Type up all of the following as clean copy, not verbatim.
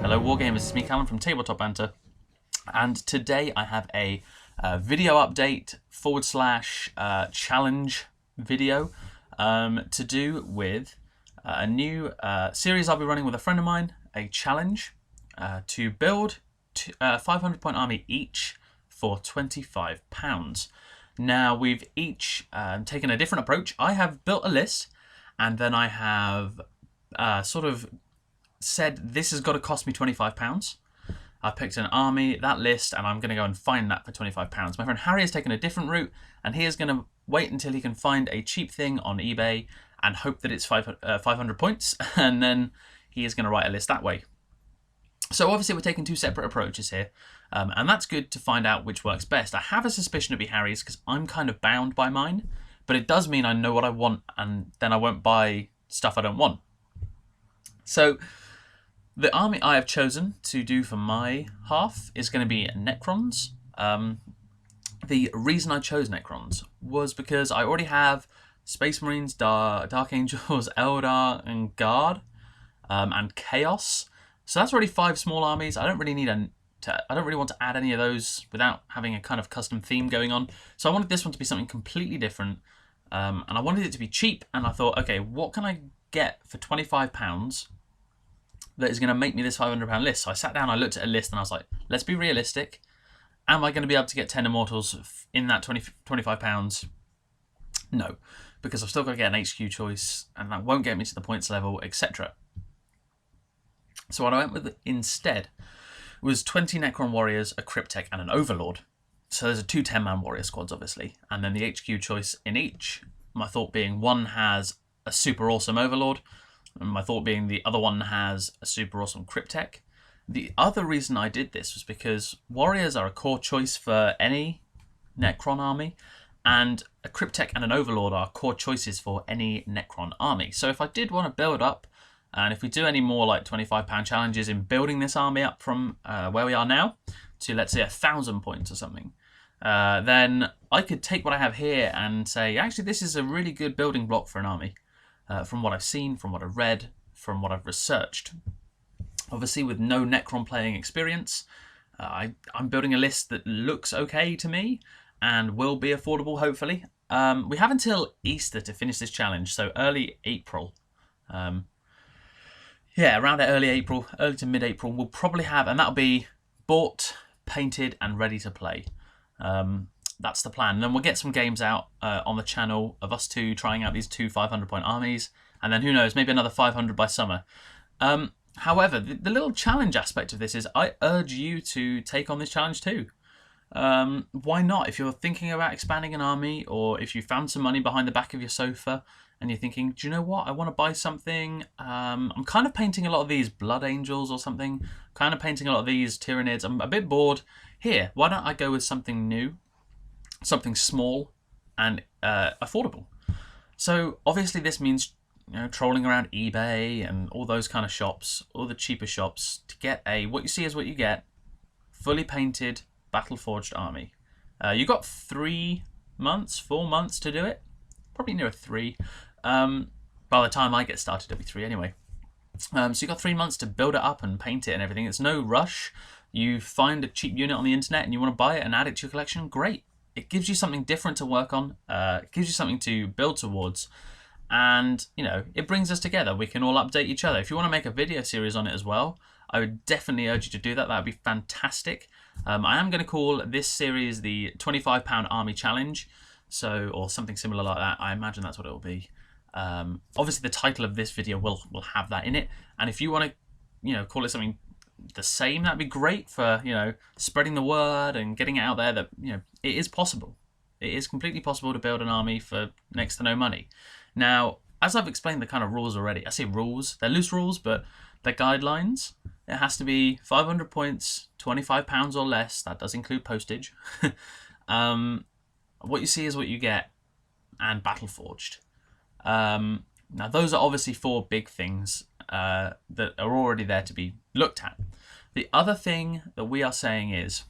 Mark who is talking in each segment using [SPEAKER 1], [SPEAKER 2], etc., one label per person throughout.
[SPEAKER 1] Hello Wargamers, it's me Callum from Tabletop Banter, and today I have a video update / challenge video to do with a new series I'll be running with a friend of mine, a challenge to build 500 point army each for £25. Now we've each taken a different approach. I have built a list and then I have sort of said this has got to cost me £25. I picked an army, that list, and I'm going to go and find that for £25. My friend Harry has taken a different route, and he is going to wait until he can find a cheap thing on eBay and hope that it's 500 points, and then he is going to write a list that way. So obviously we're taking two separate approaches here, and that's good to find out which works best. I have a suspicion it'll be Harry's because I'm kind of bound by mine, but it does mean I know what I want, and then I won't buy stuff I don't want. So the army I have chosen to do for my half is going to be Necrons. The reason I chose Necrons was because I already have Space Marines, Dark Angels, Eldar, and Guard, and Chaos. So that's already 5 small armies. I don't really need I don't really want to add any of those without having a kind of custom theme going on. So I wanted this one to be something completely different, and I wanted it to be cheap. And I thought, okay, what can I get for £25? That is going to make me this £500 list. So I sat down, I looked at a list, and I was like, let's be realistic. Am I going to be able to get 10 Immortals in that £25? No, because I've still got to get an HQ choice, and that won't get me to the points level, etc. So what I went with instead was 20 Necron Warriors, a Cryptek, and an Overlord. So there's a 2 10-man warrior squads, obviously, and then the HQ choice in each. My thought being one has a super awesome Overlord, and my thought being the other one has a super awesome Cryptek. The other reason I did this was because Warriors are a core choice for any Necron army, and a Cryptek and an Overlord are core choices for any Necron army. So if I did want to build up, and if we do any more like £25 challenges in building this army up from where we are now to, let's say, 1,000 points or something, then I could take what I have here and say, actually, this is a really good building block for an army. From what I've seen, from what I've read, from what I've researched. Obviously, with no Necron playing experience, I'm building a list that looks okay to me and will be affordable, hopefully. We have until Easter to finish this challenge, so early April. Yeah, around early April, early to mid-April, we'll probably have, and that'll be bought, painted, and ready to play. That's the plan. And then we'll get some games out on the channel of us two trying out these 2 500-point armies, and then who knows, maybe another 500 by summer. However, the little challenge aspect of this is I urge you to take on this challenge too. Why not? If you're thinking about expanding an army, or if you found some money behind the back of your sofa and you're thinking, do you know what, I want to buy something. I'm kind of painting a lot of these Blood Angels or something, kind of painting a lot of these Tyranids. I'm a bit bored. Here, why don't I go with something new? Something small and affordable. So obviously this means, you know, trolling around eBay and all those kind of shops, all the cheaper shops, to get a what you see is what you get, fully painted battle forged army. You got 4 months to do it, probably nearer 3. By the time I get started, it'll be 3 anyway. So you got 3 months to build it up and paint it and everything. It's no rush. You find a cheap unit on the internet and you want to buy it and add it to your collection, great. It gives you something different to work on. It gives you something to build towards. And, you know, it brings us together. We can all update each other. If you want to make a video series on it as well, I would definitely urge you to do that. That would be fantastic. I am going to call this series the £25 Army Challenge. So, or something similar like that. I imagine that's what it will be. Obviously, the title of this video will have that in it. And if you want to, you know, call it something the same, that'd be great for, you know, spreading the word and getting it out there that, you know, it is possible. It is completely possible to build an army for next to no money. Now, as I've explained the kind of rules already, I say rules, they're loose rules, but they're guidelines. It has to be 500 points, £25 or less. That does include postage. What you see is what you get, and battle forged. Now, those are obviously 4 big things that are already there to be looked at. The other thing that we are saying is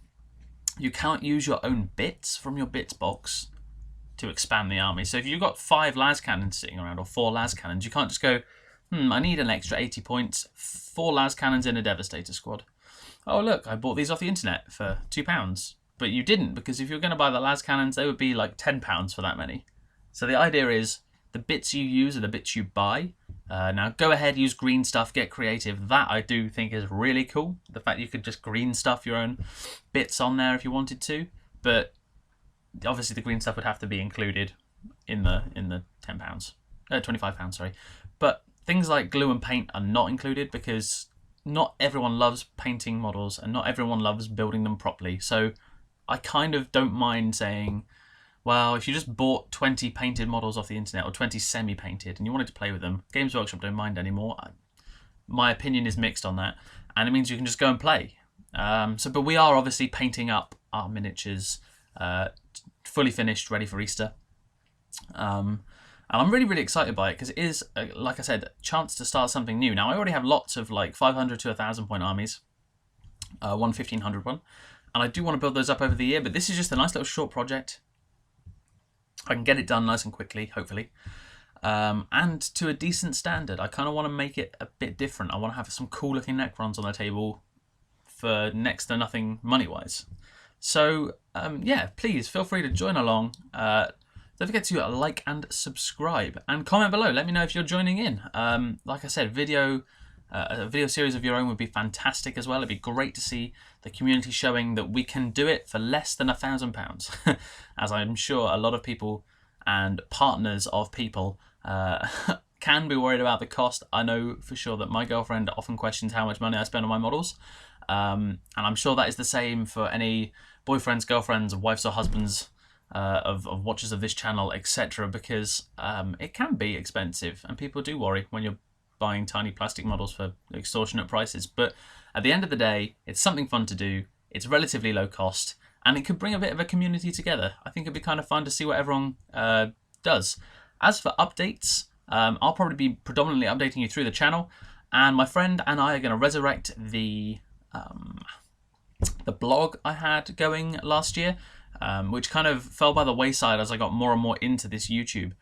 [SPEAKER 1] you can't use your own bits from your bits box to expand the army. So if you've got 5 las cannons sitting around, or 4 las cannons, you can't just go, I need an extra 80 points, 4 las cannons in a Devastator squad. Oh look, I bought these off the internet for £2. But you didn't, because if you were going to buy the las cannons, they would be like £10 for that many. So the idea is, the bits you use are the bits you buy. Now go ahead, use green stuff, get creative. That I do think is really cool. The fact you could just green stuff your own bits on there if you wanted to. But obviously the green stuff would have to be included in the £10, £25, sorry. But things like glue and paint are not included because not everyone loves painting models and not everyone loves building them properly. So I kind of don't mind saying, well, if you just bought 20 painted models off the internet or 20 semi-painted and you wanted to play with them, Games Workshop don't mind anymore. My opinion is mixed on that, and it means you can just go and play. But we are obviously painting up our miniatures, fully finished, ready for Easter. And I'm really, really excited by it because it is, like I said, a chance to start something new. Now, I already have lots of like 500 to 1,000 point armies, one 1,500 one, and I do want to build those up over the year, but this is just a nice little short project. I can get it done nice and quickly, hopefully, and to a decent standard. I kind of want to make it a bit different. I want to have some cool looking Necrons on the table for next to nothing money-wise. So, yeah, please feel free to join along. Don't forget to like and subscribe and comment below. Let me know if you're joining in. Like I said, a video series of your own would be fantastic as well. It'd be great to see the community showing that we can do it for less than £1,000, as I'm sure a lot of people and partners of people can be worried about the cost. I know for sure that my girlfriend often questions how much money I spend on my models, and I'm sure that is the same for any boyfriends, girlfriends, wives or husbands of watchers of this channel, etc., because it can be expensive and people do worry when you're buying tiny plastic models for extortionate prices. But at the end of the day, it's something fun to do, it's relatively low cost, and it could bring a bit of a community together. I think it'd be kind of fun to see what everyone does. As for updates, I'll probably be predominantly updating you through the channel, and my friend and I are going to resurrect the blog I had going last year, which kind of fell by the wayside as I got more and more into this YouTube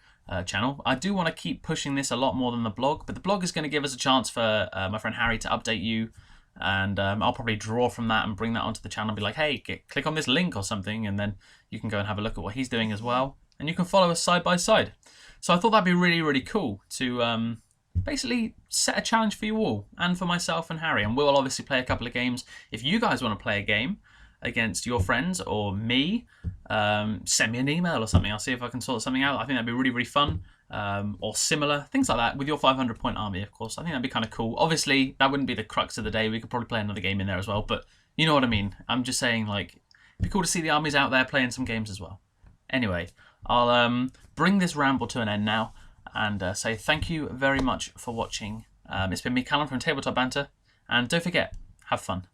[SPEAKER 1] channel. I do want to keep pushing this a lot more than the blog, but the blog is going to give us a chance for my friend Harry to update you, and I'll probably draw from that and bring that onto the channel and be like, hey, click on this link or something, and then you can go and have a look at what he's doing as well, and you can follow us side by side. So I thought that'd be really, really cool to basically set a challenge for you all and for myself and Harry, and we'll obviously play a couple of games. If you guys want to play a game against your friends or me, send me an email or something. I'll see if I can sort something out. I think that'd be really, really fun, or similar, things like that, with your 500 point army, of course. I think that'd be kind of cool. Obviously, that wouldn't be the crux of the day. We could probably play another game in there as well, but you know what I mean. I'm just saying, like, it'd be cool to see the armies out there playing some games as well. Anyway, I'll bring this ramble to an end now and say thank you very much for watching. It's been me, Callum, from Tabletop Banter, and don't forget, have fun.